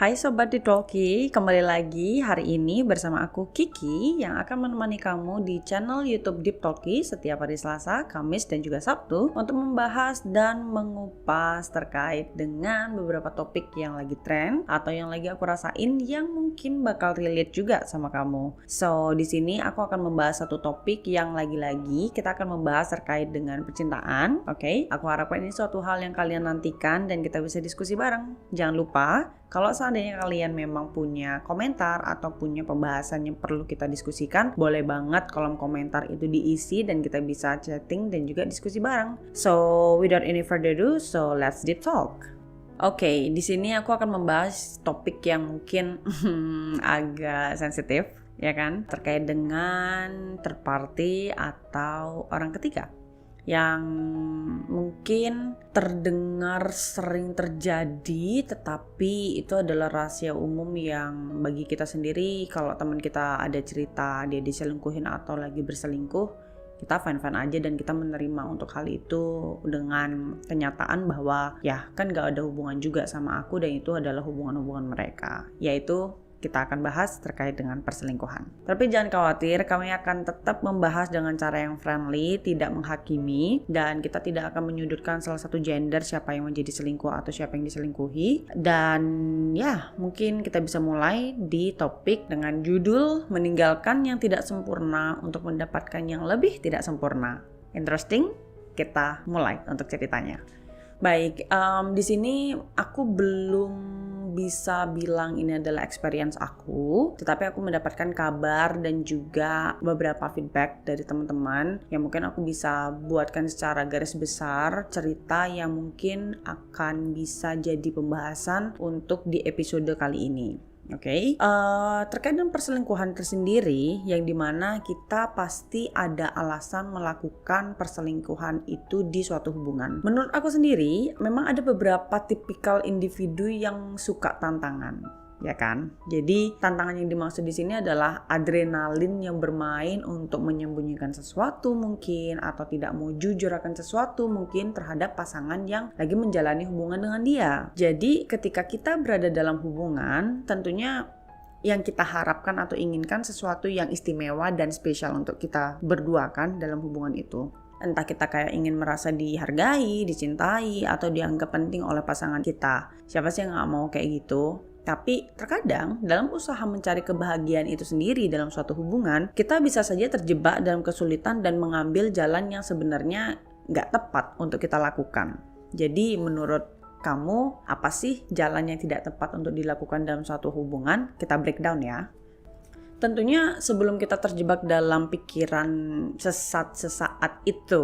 Hai Sobat Ditalki, kembali lagi hari ini bersama aku Kiki yang akan menemani kamu di channel YouTube Deep Talki setiap hari Selasa, Kamis, dan juga Sabtu untuk membahas dan mengupas terkait dengan beberapa topik yang lagi tren atau yang lagi aku rasain yang mungkin bakal relate juga sama kamu. So, di sini aku akan membahas satu topik yang lagi-lagi kita akan membahas terkait dengan percintaan. Oke, aku harapkan ini suatu hal yang kalian nantikan dan kita bisa diskusi bareng. Jangan lupa, kalau seandainya kalian memang punya komentar atau punya pembahasan yang perlu kita diskusikan, boleh banget kolom komentar itu diisi dan kita bisa chatting dan juga diskusi bareng. So, without any further ado, so let's deep talk. Oke, di sini aku akan membahas topik yang mungkin agak sensitif, ya kan? Terkait dengan third party atau orang ketiga. Yang mungkin terdengar sering terjadi, tetapi itu adalah rahasia umum yang bagi kita sendiri kalau teman kita ada cerita dia diselingkuhin atau lagi berselingkuh, kita fine-fine aja dan kita menerima untuk hal itu dengan kenyataan bahwa ya kan gak ada hubungan juga sama aku dan itu adalah hubungan-hubungan mereka, yaitu kita akan bahas terkait dengan perselingkuhan. Tapi jangan khawatir, kami akan tetap membahas dengan cara yang friendly, tidak menghakimi, dan kita tidak akan menyudutkan salah satu gender siapa yang menjadi selingkuh atau siapa yang diselingkuhi. Dan ya, mungkin kita bisa mulai di topik dengan judul meninggalkan yang tidak sempurna untuk mendapatkan yang lebih tidak sempurna. Interesting? Kita mulai untuk ceritanya. Baik, di sini aku belum bisa bilang ini adalah experience aku, tetapi aku mendapatkan kabar dan juga beberapa feedback dari teman-teman yang mungkin aku bisa buatkan secara garis besar cerita yang mungkin akan bisa jadi pembahasan untuk di episode kali ini. Oke, terkait dengan perselingkuhan tersendiri yang dimana kita pasti ada alasan melakukan perselingkuhan itu di suatu hubungan. Menurut aku sendiri, memang ada beberapa tipikal individu yang suka tantangan. Ya kan? Jadi tantangan yang dimaksud di sini adalah adrenalin yang bermain untuk menyembunyikan sesuatu mungkin atau tidak mau jujur akan sesuatu mungkin terhadap pasangan yang lagi menjalani hubungan dengan dia. Jadi ketika kita berada dalam hubungan, tentunya yang kita harapkan atau inginkan sesuatu yang istimewa dan spesial untuk kita berdua kan dalam hubungan itu. Entah kita kayak ingin merasa dihargai, dicintai, atau dianggap penting oleh pasangan kita. Siapa sih yang gak mau kayak gitu? Tapi terkadang dalam usaha mencari kebahagiaan itu sendiri dalam suatu hubungan, kita bisa saja terjebak dalam kesulitan dan mengambil jalan yang sebenarnya nggak tepat untuk kita lakukan. Jadi menurut kamu, apa sih jalan yang tidak tepat untuk dilakukan dalam suatu hubungan? Kita breakdown ya. Tentunya sebelum kita terjebak dalam pikiran sesat sesaat itu,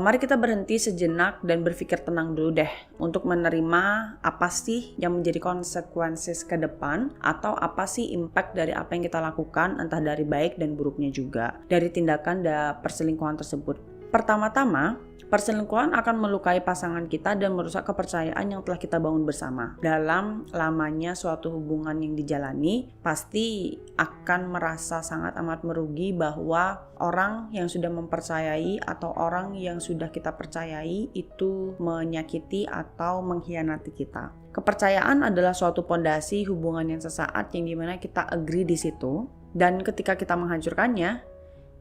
mari kita berhenti sejenak dan berpikir tenang dulu deh untuk menerima apa sih yang menjadi konsekuensi ke depan atau apa sih impact dari apa yang kita lakukan, entah dari baik dan buruknya juga dari tindakan perselingkuhan tersebut. Pertama-tama, perselingkuhan akan melukai pasangan kita dan merusak kepercayaan yang telah kita bangun bersama. Dalam lamanya suatu hubungan yang dijalani, pasti akan merasa sangat amat merugi bahwa orang yang sudah mempercayai atau orang yang sudah kita percayai itu menyakiti atau mengkhianati kita. Kepercayaan adalah suatu pondasi hubungan yang sesaat yang dimana kita agree di situ, dan ketika kita menghancurkannya,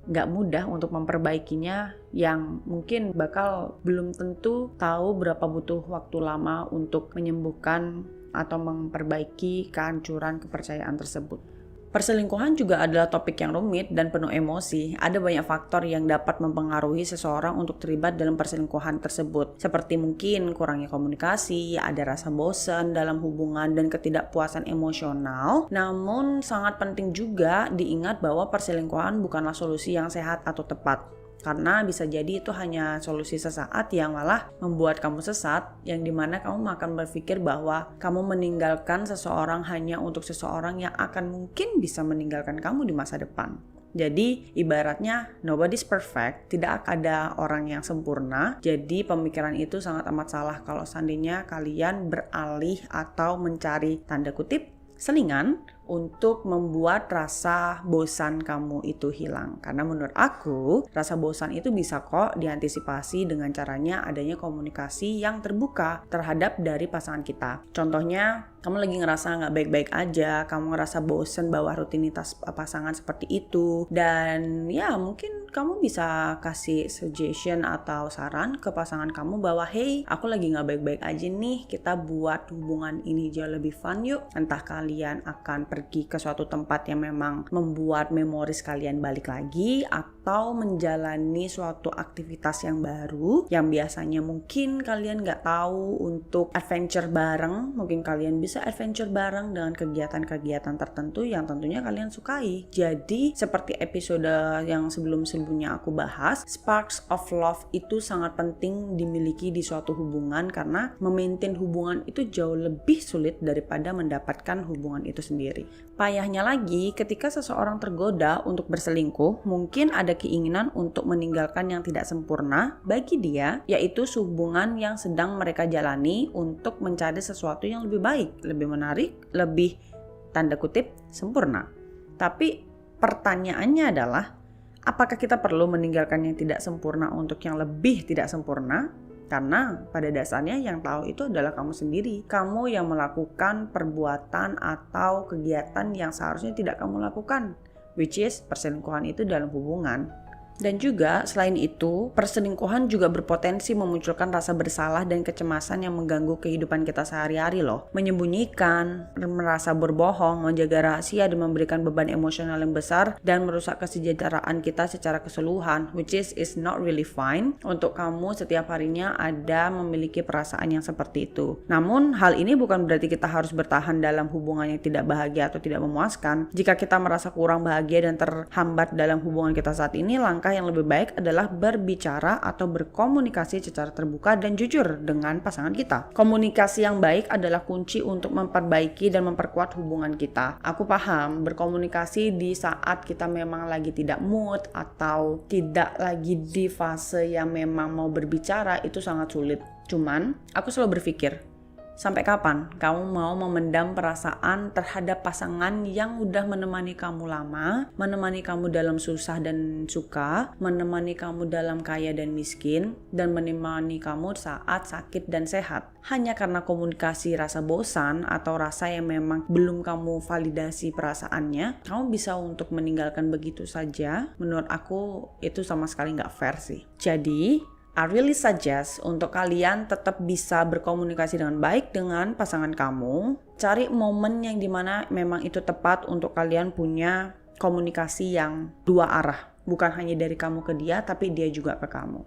nggak mudah untuk memperbaikinya yang mungkin bakal belum tentu tahu berapa butuh waktu lama untuk menyembuhkan atau memperbaiki kehancuran kepercayaan tersebut. Perselingkuhan juga adalah topik yang rumit dan penuh emosi. Ada banyak faktor yang dapat mempengaruhi seseorang untuk terlibat dalam perselingkuhan tersebut. Seperti mungkin kurangnya komunikasi, ada rasa bosan dalam hubungan dan ketidakpuasan emosional. Namun sangat penting juga diingat bahwa perselingkuhan bukanlah solusi yang sehat atau tepat. Karena bisa jadi itu hanya solusi sesaat yang malah membuat kamu sesat, yang dimana kamu akan berpikir bahwa kamu meninggalkan seseorang hanya untuk seseorang yang akan mungkin bisa meninggalkan kamu di masa depan. Jadi ibaratnya nobody's perfect, tidak ada orang yang sempurna. Jadi pemikiran itu sangat amat salah kalau seandainya kalian beralih atau mencari tanda kutip selingan untuk membuat rasa bosan kamu itu hilang. Karena menurut aku, rasa bosan itu bisa kok diantisipasi dengan caranya adanya komunikasi yang terbuka terhadap dari pasangan kita. Contohnya, kamu lagi ngerasa nggak baik-baik aja, kamu ngerasa bosan bahwa rutinitas pasangan seperti itu, dan ya mungkin kamu bisa kasih suggestion atau saran ke pasangan kamu bahwa hey, aku lagi nggak baik-baik aja nih, kita buat hubungan ini jauh lebih fun yuk. Entah kalian akan pergi ke suatu tempat yang memang membuat memori kalian balik lagi, atau menjalani suatu aktivitas yang baru yang biasanya mungkin kalian nggak tahu untuk adventure bareng. Mungkin kalian bisa adventure bareng dengan kegiatan-kegiatan tertentu yang tentunya kalian sukai. Jadi seperti episode yang sebelum-sebelumnya aku bahas, sparks of love itu sangat penting dimiliki di suatu hubungan karena memaintain hubungan itu jauh lebih sulit daripada mendapatkan hubungan itu sendiri. Payahnya lagi, ketika seseorang tergoda untuk berselingkuh, mungkin ada keinginan untuk meninggalkan yang tidak sempurna bagi dia, yaitu hubungan yang sedang mereka jalani untuk mencari sesuatu yang lebih baik, lebih menarik, lebih tanda kutip sempurna. Tapi pertanyaannya adalah, apakah kita perlu meninggalkan yang tidak sempurna untuk yang lebih tidak sempurna? Karena pada dasarnya yang tahu itu adalah kamu sendiri. Kamu yang melakukan perbuatan atau kegiatan yang seharusnya tidak kamu lakukan, which is perselingkuhan itu dalam hubungan. Dan juga selain itu, perselingkuhan juga berpotensi memunculkan rasa bersalah dan kecemasan yang mengganggu kehidupan kita sehari-hari loh. Menyembunyikan, merasa berbohong, menjaga rahasia dan memberikan beban emosional yang besar dan merusak kesejahteraan kita secara keseluruhan, which is not really fine untuk kamu setiap harinya ada memiliki perasaan yang seperti itu. Namun hal ini bukan berarti kita harus bertahan dalam hubungan yang tidak bahagia atau tidak memuaskan. Jika kita merasa kurang bahagia dan terhambat dalam hubungan kita saat ini, langkah yang lebih baik adalah berbicara atau berkomunikasi secara terbuka dan jujur dengan pasangan kita. Komunikasi yang baik adalah kunci untuk memperbaiki dan memperkuat hubungan kita. Aku paham berkomunikasi di saat kita memang lagi tidak mood atau tidak lagi di fase yang memang mau berbicara itu sangat sulit. Cuman aku selalu berpikir, sampai kapan kamu mau memendam perasaan terhadap pasangan yang udah menemani kamu lama, menemani kamu dalam susah dan suka, menemani kamu dalam kaya dan miskin, dan menemani kamu saat sakit dan sehat? Hanya karena komunikasi rasa bosan atau rasa yang memang belum kamu validasi perasaannya, kamu bisa untuk meninggalkan begitu saja. Menurut aku itu sama sekali nggak fair sih. Jadi I really suggest untuk kalian tetap bisa berkomunikasi dengan baik dengan pasangan kamu. Cari momen yang dimana memang itu tepat untuk kalian punya komunikasi yang dua arah. Bukan hanya dari kamu ke dia, tapi dia juga ke kamu.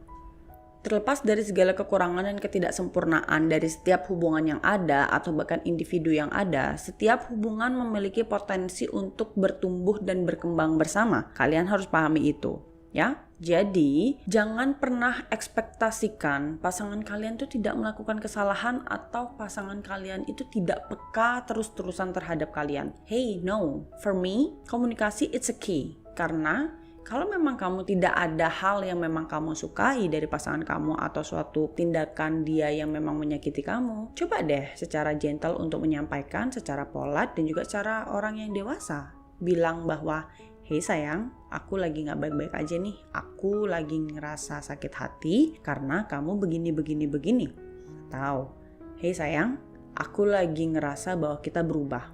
Terlepas dari segala kekurangan dan ketidaksempurnaan dari setiap hubungan yang ada atau bahkan individu yang ada, setiap hubungan memiliki potensi untuk bertumbuh dan berkembang bersama. Kalian harus pahami itu. Ya, jadi jangan pernah ekspektasikan pasangan kalian itu tidak melakukan kesalahan atau pasangan kalian itu tidak peka terus-terusan terhadap kalian. Hey, no. For me, komunikasi it's a key. Karena kalau memang kamu tidak ada hal yang memang kamu sukai dari pasangan kamu atau suatu tindakan dia yang memang menyakiti kamu, coba deh secara gentle untuk menyampaikan secara polite dan juga secara orang yang dewasa. Bilang bahwa, hey sayang, aku lagi gak baik-baik aja nih. Aku lagi ngerasa sakit hati karena kamu begini. Atau, hey sayang, aku lagi ngerasa bahwa kita berubah.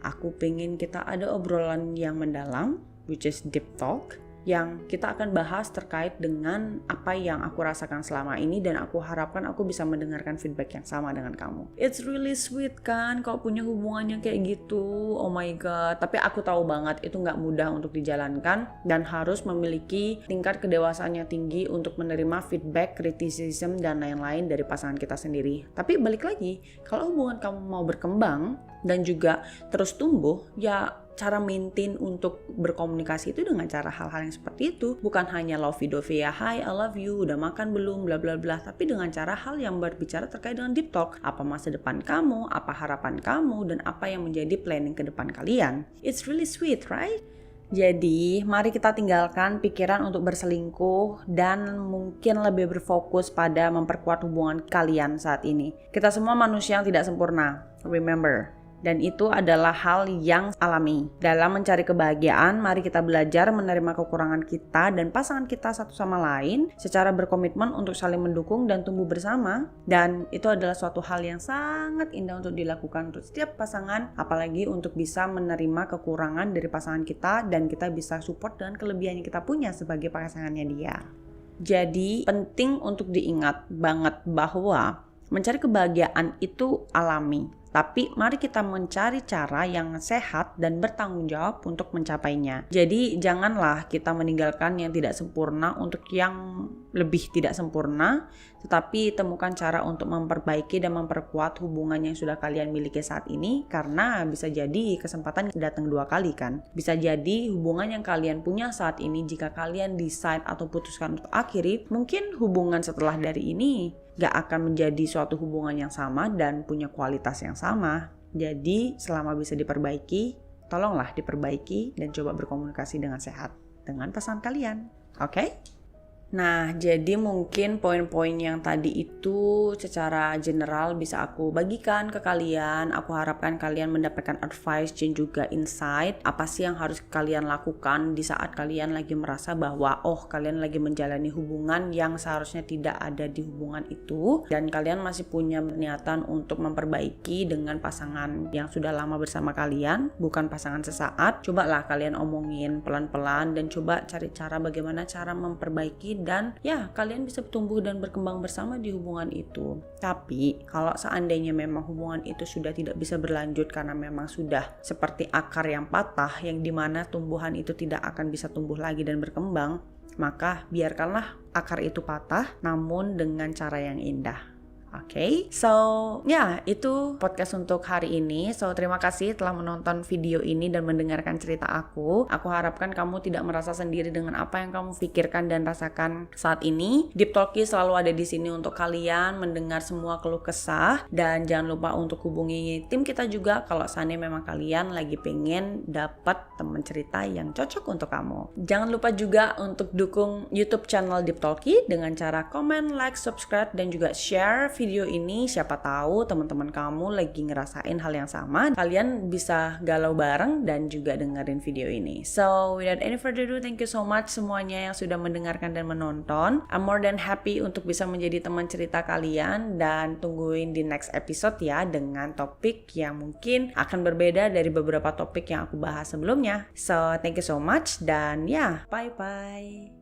Aku pengen kita ada obrolan yang mendalam, which is deep talk, yang kita akan bahas terkait dengan apa yang aku rasakan selama ini dan aku harapkan aku bisa mendengarkan feedback yang sama dengan kamu. It's really sweet kan kalau punya hubungan yang kayak gitu. Oh my god. Tapi aku tahu banget itu gak mudah untuk dijalankan dan harus memiliki tingkat kedewasaan yang tinggi untuk menerima feedback, criticism, dan lain-lain dari pasangan kita sendiri. Tapi balik lagi, kalau hubungan kamu mau berkembang dan juga terus tumbuh, ya cara maintain untuk berkomunikasi itu dengan cara hal-hal yang seperti itu. Bukan hanya lovey-dovey ya, hi I love you, udah makan belum, bla bla bla. Tapi dengan cara hal yang berbicara terkait dengan deep talk. Apa masa depan kamu, apa harapan kamu, dan apa yang menjadi planning ke depan kalian. It's really sweet, right? Jadi mari kita tinggalkan pikiran untuk berselingkuh dan mungkin lebih berfokus pada memperkuat hubungan kalian saat ini. Kita semua manusia yang tidak sempurna. Remember, Dan itu adalah hal yang alami. Dalam mencari kebahagiaan, mari kita belajar menerima kekurangan kita dan pasangan kita satu sama lain secara berkomitmen untuk saling mendukung dan tumbuh bersama. Dan itu adalah suatu hal yang sangat indah untuk dilakukan untuk setiap pasangan, apalagi untuk bisa menerima kekurangan dari pasangan kita dan kita bisa support dengan kelebihan yang kita punya sebagai pasangannya dia. Jadi penting untuk diingat banget bahwa mencari kebahagiaan itu alami. Tapi mari kita mencari cara yang sehat dan bertanggung jawab untuk mencapainya. Jadi janganlah kita meninggalkan yang tidak sempurna untuk yang lebih tidak sempurna, tetapi temukan cara untuk memperbaiki dan memperkuat hubungan yang sudah kalian miliki saat ini, karena bisa jadi kesempatan datang 2 kali kan. Bisa jadi hubungan yang kalian punya saat ini, jika kalian decide atau putuskan untuk akhiri, mungkin hubungan setelah dari ini gak akan menjadi suatu hubungan yang sama dan punya kualitas yang sama. Jadi selama bisa diperbaiki, tolonglah diperbaiki dan coba berkomunikasi dengan sehat dengan pasangan kalian. Oke? Nah, jadi mungkin poin-poin yang tadi itu secara general bisa aku bagikan ke kalian. Aku harapkan kalian mendapatkan advice dan juga insight apa sih yang harus kalian lakukan di saat kalian lagi merasa bahwa kalian lagi menjalani hubungan yang seharusnya tidak ada di hubungan itu, dan kalian masih punya niatan untuk memperbaiki dengan pasangan yang sudah lama bersama kalian, bukan pasangan sesaat. Cobalah kalian omongin pelan-pelan dan coba cari cara bagaimana cara memperbaiki, dan ya kalian bisa tumbuh dan berkembang bersama di hubungan itu. Tapi kalau seandainya memang hubungan itu sudah tidak bisa berlanjut karena memang sudah seperti akar yang patah, yang dimana tumbuhan itu tidak akan bisa tumbuh lagi dan berkembang, maka biarkanlah akar itu patah namun dengan cara yang indah. Oke, so itu podcast untuk hari ini. So terima kasih telah menonton video ini dan mendengarkan cerita aku. Aku harapkan kamu tidak merasa sendiri dengan apa yang kamu pikirkan dan rasakan saat ini. Deep Talkie selalu ada di sini untuk kalian mendengar semua keluh kesah, dan jangan lupa untuk hubungi tim kita juga kalau seandainya memang kalian lagi pengen dapat teman cerita yang cocok untuk kamu. Jangan lupa juga untuk dukung YouTube channel Deep Talkie dengan cara komen, like, subscribe, dan juga share video ini. Siapa tahu teman-teman kamu lagi ngerasain hal yang sama, kalian bisa galau bareng dan juga dengerin video ini. So without any further ado, thank you so much semuanya yang sudah mendengarkan dan menonton. I'm more than happy untuk bisa menjadi teman cerita kalian, dan tungguin di next episode ya dengan topik yang mungkin akan berbeda dari beberapa topik yang aku bahas sebelumnya. So thank you so much, dan bye bye.